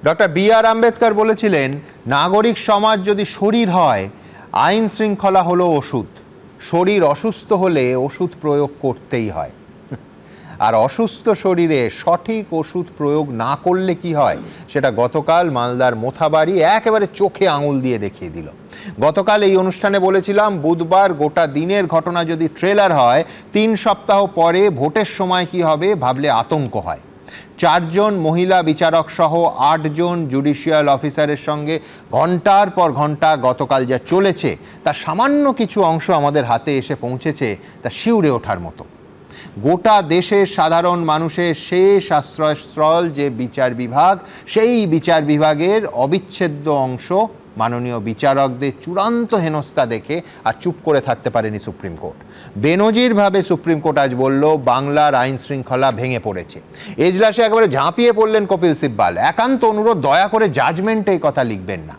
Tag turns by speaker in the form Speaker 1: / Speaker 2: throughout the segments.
Speaker 1: Doctor B আর আম্বেদকর বলেছিলেন, নাগরিক সমাজ যদি শরীর হয়, আইন শৃঙ্খলা হলো ওষুধ। শরীর অসুস্থ হলে ওষুধ প্রয়োগ করতেই হয়। আর অসুস্থ শরীরে সঠিক ওষুধ প্রয়োগ না করলে কি হয়, সেটা গতকাল মালদার মোথাবাড়ি একেবারে চোখে আঙুল দিয়ে দেখিয়ে দিল। গতকাল এই অনুষ্ঠানে বলেছিলাম, বুধবার গোটা দিনের ঘটনা যদি ট্রেলার হয়, 3 সপ্তাহ পরে ভোটের সময় কি হবে ভাবলে আতঙ্ক হয়। 4 জন মহিলা বিচারক সহ 8 জন জুডিশিয়াল অফিসারের সঙ্গে ঘন্টার পর ঘন্টা গতকাল যা চলেছে, তার সামান্য কিছু অংশ আমাদের হাতে এসে পৌঁছেছে, তা শিউরে ওঠার মতো। গোটা দেশের সাধারণ মানুষের শেষ আশ্রয়স্থল যে বিচার বিভাগ, সেই বিচার বিভাগের অবিচ্ছেদ্য অংশ মাননীয় বিচারকদের চূড়ান্ত হেনস্থা দেখে আর চুপ করে থাকতে পারেনি সুপ্রিম কোর্ট। বেনজিরভাবে সুপ্রিম কোর্ট আজ বলল, বাংলার আইন শৃঙ্খলা ভেঙে পড়েছে। এজলাসে একেবারে ঝাঁপিয়ে পড়লেন কপিল সিব্বাল। একান্ত অনুরোধ, দয়া করে জাজমেন্টে এই কথা লিখবেন না।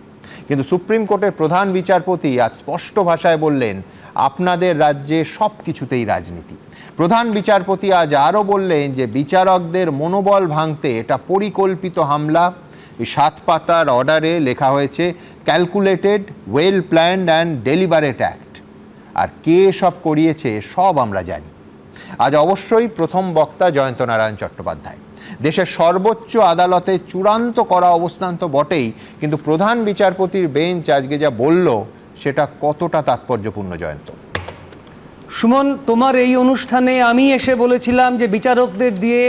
Speaker 1: কিন্তু সুপ্রিম কোর্টের প্রধান বিচারপতি আজ স্পষ্ট ভাষায় বললেন, আপনাদের রাজ্যে সব কিছুতেই রাজনীতি। প্রধান বিচারপতি আজ আরও বললেন যে বিচারকদের মনোবল ভাঙতে এটা পরিকল্পিত হামলা। 7 পাতার অর্ডারে লেখা হয়েছে calculated, well planned and deliberate act. আর কে সব করিয়েছে সব আমরা জানি। আজ অবশ্যই প্রথম বক্তা জয়ন্ত নারায়ণ চট্টোপাধ্যায়। দেশের সর্বোচ্চ আদালতে চূড়ান্ত করা অবস্থান তো বটেই, কিন্তু প্রধান বিচারপতির বেঞ্চ আজকে যা বলল, সেটা কতটা তাৎপর্যপূর্ণ জয়ন্ত?
Speaker 2: সুমন, তোমার এই অনুষ্ঠানে আমি এসে বলেছিলাম যে বিচারকদের দিয়ে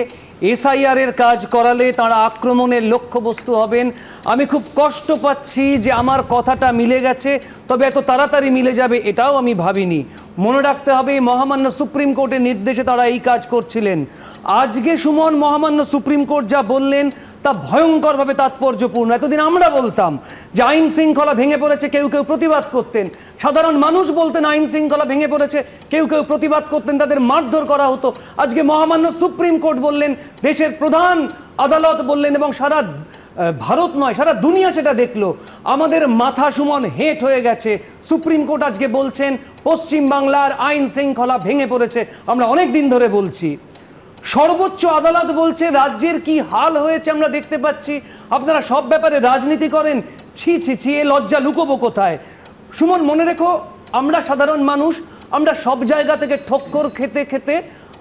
Speaker 2: এসআইআর এর কাজ করালে তারা আক্রমণের লক্ষ্যবস্তু হবেন। আমি খুব কষ্ট পাচ্ছি যে আমার কথাটা মিলে গেছে, তবে এত তাড়াতাড়ি মিলে যাবে এটাও আমি ভাবিনি। মনে রাখতে হবে, মহামান্য সুপ্রিম কোর্টের নির্দেশে তারা এই কাজ করছিলেন। আজকে সুমন, মহামান্য সুপ্রিম কোর্ট যা বললেন তা ভয়ঙ্করভাবে তাৎপর্যপূর্ণ। এতদিন আমরা বলতাম যে আইন শৃঙ্খলা ভেঙে পড়েছে, কেউ কেউ প্রতিবাদ করতেন। সাধারণ মানুষ বলতেন আইন শৃঙ্খলা ভেঙে পড়েছে, কেউ কেউ প্রতিবাদ করতেন, তাদের মারধর করা হতো। আজকে মহামান্য সুপ্রিম কোর্ট বললেন, দেশের প্রধান আদালত বললেন, এবং সারা ভারত নয় সারা দুনিয়া সেটা দেখলো। আমাদের মাথা সুমন হেঁট হয়ে গেছে। সুপ্রিম কোর্ট আজকে বলছেন পশ্চিম বাংলার আইন শৃঙ্খলা ভেঙে পড়েছে। আমরা অনেক দিন ধরে বলছি। সর্বোচ্চ আদালত বলছে রাজ্যের কি হাল হয়েছে আমরা দেখতে পাচ্ছি। আপনারা সব ব্যাপারে রাজনীতি করেন, ছি ছি ছি, এ লজ্জা লুকোবো কোথায়? সুমন, মনে রেখো, আমরা সাধারণ মানুষ, আমরা সব জায়গা থেকে ঠক্কর খেতে খেতে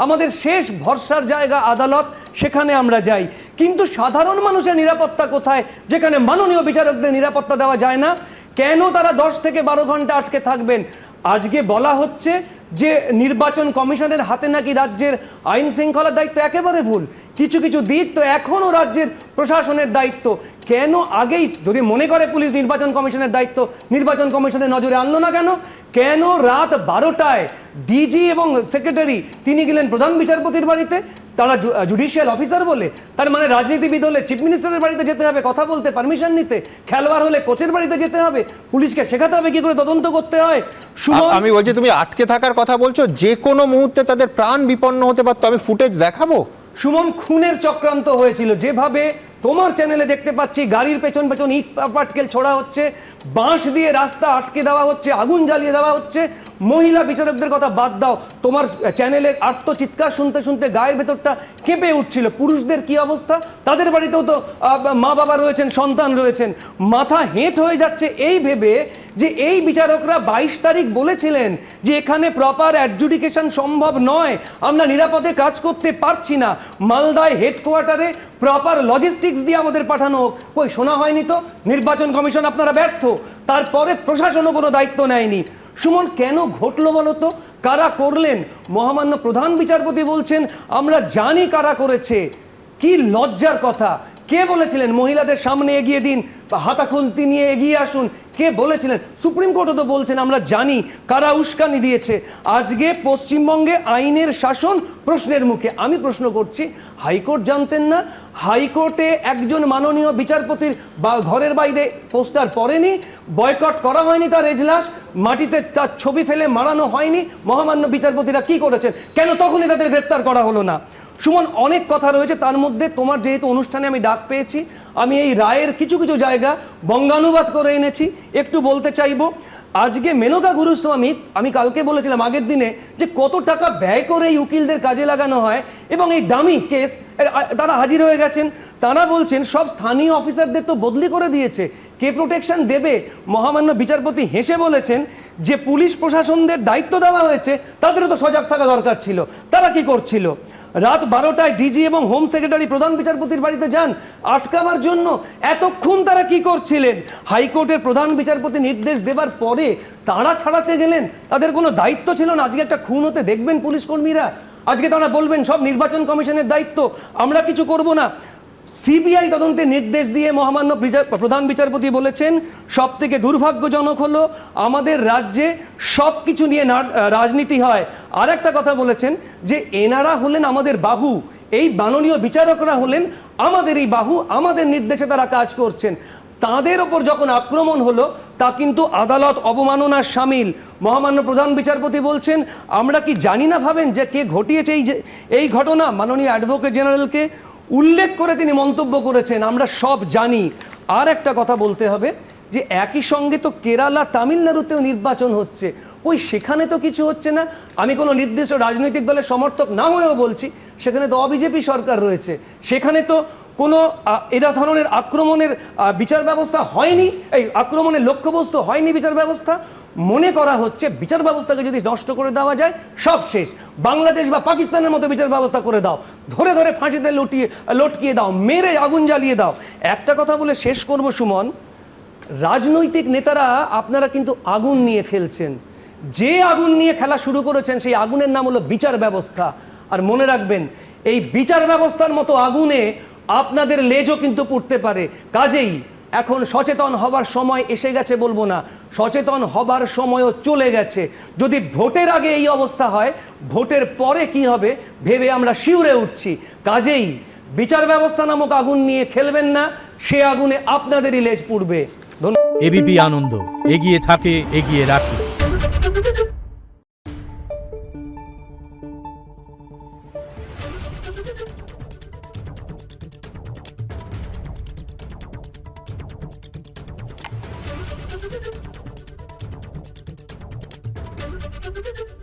Speaker 2: আমাদের শেষ ভরসার জায়গা আদালত, সেখানে আমরা যাই। কিন্তু সাধারণ মানুষের নিরাপত্তা কোথায়, যেখানে মাননীয় বিচারকদের নিরাপত্তা দেওয়া যায় না? কেন তারা 10 থেকে 12 ঘন্টা আটকে থাকবেন? আজকে বলা হচ্ছে যে নির্বাচন কমিশনের হাতে নাকি রাজ্যের আইন শৃঙ্খলার দায়িত্ব। একেবারে ভুল। কিছু কিছু দিক তো এখনও রাজ্যের প্রশাসনের দায়িত্ব। কেন আগেই, যদি মনে করে পুলিশ নির্বাচন কমিশনের দায়িত্ব, নির্বাচন কমিশনের নজরে আনলো না কেন? কেন রাত 12টায় ডিজি এবং সেক্রেটারি তিনি গেলেন প্রধান বিচারপতির বাড়িতে? তারা জুডিশিয়াল অফিসার বলে? তার মানে রাজনীতিবিদ হলে চিফ মিনিস্টারের বাড়িতে যেতে হবে কথা বলতে, পারমিশন নিতে? খেলোয়াড় হলে কোচের বাড়িতে যেতে হবে? পুলিশকে শেখাতে হবে কি করে তদন্ত করতে হয়?
Speaker 1: আমি বলছি, তুমি আটকে থাকার কথা বলছো, যে কোনো মুহূর্তে তাদের প্রাণ বিপন্ন হতে পারতো। আমি ফুটেজ দেখাবো।
Speaker 2: সুমন, খুনের চক্রান্ত হয়েছিল। যেভাবে তোমার চ্যানেলে দেখতে পাচ্ছি, গাড়ির পেছন পেছন ইট পাটকেল ছোড়া হচ্ছে, বাঁশ দিয়ে রাস্তা আটকে দেওয়া হচ্ছে, আগুন জ্বালিয়ে দেওয়া হচ্ছে। মহিলা বিচারকদের কথা বাদ দাও, তোমার চ্যানেলে আত্মচিৎকার শুনতে শুনতে গায়ের ভেতরটা কেঁপে উঠছিল। পুরুষদের কি অবস্থা? তাদের বাড়িতেও তো মা বাবা রয়েছেন, সন্তান রয়েছেন। মাথা হেঁট হয়ে যাচ্ছে এই ভেবে যে এই বিচারকরা 22 তারিখ বলেছিলেন যে এখানে প্রপার অ্যাডজুডিকেশন সম্ভব নয়, আমরা নিরাপদে কাজ করতে পারছি না, মালদায় হেডকোয়ার্টারে প্রপার লজিস্টিক্স দিয়ে আমাদের পাঠানো হোক। কই শোনা হয়নি তো? নির্বাচন কমিশন আপনারা ব্যর্থ, তারপরে প্রশাসনও কোনো দায়িত্ব নেয়নি। সুমন, কেন ঘটলো বলো তো? কারা করলেন? মহামান্য প্রধান বিচারপতি বলছেন আমরা জানি কারা করেছে। কি লজ্জার কথা! কে বলেছিলেন মহিলাদের সামনে এগিয়ে দিন, হাতা খুন্তি নিয়ে এগিয়ে আসুন? কে বলেছিলেন? সুপ্রিম কোর্টও তো বলছেন আমরা জানি কারা উস্কানি দিয়েছে। আজকে পশ্চিমবঙ্গে আইনের শাসন প্রশ্নের মুখে। আমি প্রশ্ন করছি, হাইকোর্ট জানতেন না? হাইকোর্টে একজন মাননীয় বিচারপতির ঘরের বাইরে পোস্টার পড়েনি, বয়কট করা হয়নি তার এজলাস, মাটিতে তার ছবি ফেলে মারানো হয়নি? মহামান্য বিচারপতিরা কি করেছেন? কেন তখনই তাদের গ্রেপ্তার করা হলো না? সুমন, অনেক কথা রয়েছে। তার মধ্যে তোমার যেহেতু অনুষ্ঠানে আমি ডাক পেয়েছি, আমি এই রায়ের কিছু কিছু জায়গা বঙ্গানুবাদ করে এনেছি, একটু বলতে চাইব। আজকে মেনকা গুরুস্বামী, আমি কালকে বলেছিলাম আগের দিনে, যে কত টাকা ব্যয় করে এই উকিলদের কাজে লাগানো হয়, এবং এই ডামি কেস তারা হাজির হয়ে গেছেন। তারা বলছেন সব স্থানীয় অফিসারদের তো বদলি করে দিয়েছে, কে প্রোটেকশন দেবে? মহামান্য বিচারপতি হেসে বলেছেন যে পুলিশ প্রশাসনদের দায়িত্ব দেওয়া হয়েছে, তাদেরও তো সজাগ থাকা দরকার ছিল। তারা কি করছিল? রাত 12টায় ডিজি এবং হোম সেক্রেটারি প্রধান বিচারপতির বাড়িতে যান আটকাবার জন্য। এতক্ষণ তারা কি করছিলেন? হাইকোর্টের প্রধান বিচারপতি নির্দেশ দেবার পরে তারা ছাড়াতে গেলেন, তাদের কোনো দায়িত্ব ছিল না। আজকে একটা খুন হতে দেখবেন পুলিশ কর্মীরা, আজকে তারা বলবেন সব নির্বাচন কমিশনের দায়িত্ব, আমরা কিছু করব না। সিবিআই তদন্তের নির্দেশ দিয়ে মহামান্য প্রধান বিচারপতি বলেছেন সব থেকে দুর্ভাগ্যজনক হলো আমাদের রাজ্যে সব কিছু নিয়ে রাজনীতি হয়। আর একটা কথা বলেছেন যে এনারা হলেন আমাদের বাহু, এই মাননীয় বিচারকরা হলেন আমাদের এই বাহু, আমাদের নির্দেশে তারা কাজ করছেন। তাদের ওপর যখন আক্রমণ হলো তা কিন্তু আদালত অবমাননার শামিল। মহামান্য প্রধান বিচারপতি বলছেন আমরা কি জানি না ভাবেন যে কে ঘটিয়েছে এই ঘটনা? মাননীয় অ্যাডভোকেট জেনারেলকে উল্লেখ করে তিনি মন্তব্য করেছেন আমরা সব জানি। আর একটা কথা বলতে হবে যে একই সঙ্গে তো কেরালা তামিলনাড়ুতেও নির্বাচন হচ্ছে, ওই সেখানে তো কিছু হচ্ছে না। আমি কোনো নির্দিষ্ট রাজনৈতিক দলের সমর্থক না হয়েও বলছি, সেখানে তো অবিজেপি সরকার রয়েছে, সেখানে তো কোনো এরা ধরনের আক্রমণের বিচার ব্যবস্থা হয়নি, এই আক্রমণের লক্ষ্যবস্তু হয়নি বিচার ব্যবস্থা। মনে করা হচ্ছে বিচার ব্যবস্থাকে যদি নষ্ট করে দেওয়া যায় সব শেষ, বাংলাদেশ বা পাকিস্তানের মতো বিচার ব্যবস্থা করে দাও, ধরে ধরে ফাঁসিতে লটকিয়ে দাও, মেরে আগুন জ্বালিয়ে দাও। একটা কথা বলে শেষ করব সুমন, রাজনৈতিক নেতারা আপনারা কিন্তু আগুন নিয়ে খেলছেন, যে আগুন নিয়ে খেলা শুরু করেছেন সেই আগুনের নাম হলো বিচার ব্যবস্থা। আর মনে রাখবেন এই বিচার ব্যবস্থার মতো আগুনে আপনাদের লেজও কিন্তু পুড়তে পারে। কাজেই এখন সচেতন হবার সময় এসে গেছে বলবো না, সচেতন হবার সময়ও চলে গেছে। যদি ভোটের আগে এই অবস্থা হয়, ভোটের পরে কি হবে ভেবে আমরা শিউরে উঠছি। কাজেই বিচার ব্যবস্থা নামক আগুন নিয়ে খেলবেন না, সে আগুনে আপনাদেরই লেজ পুড়বে।
Speaker 3: এবিপি আনন্দ, এগিয়ে থাকে, এগিয়ে রাখে।
Speaker 4: Thank you.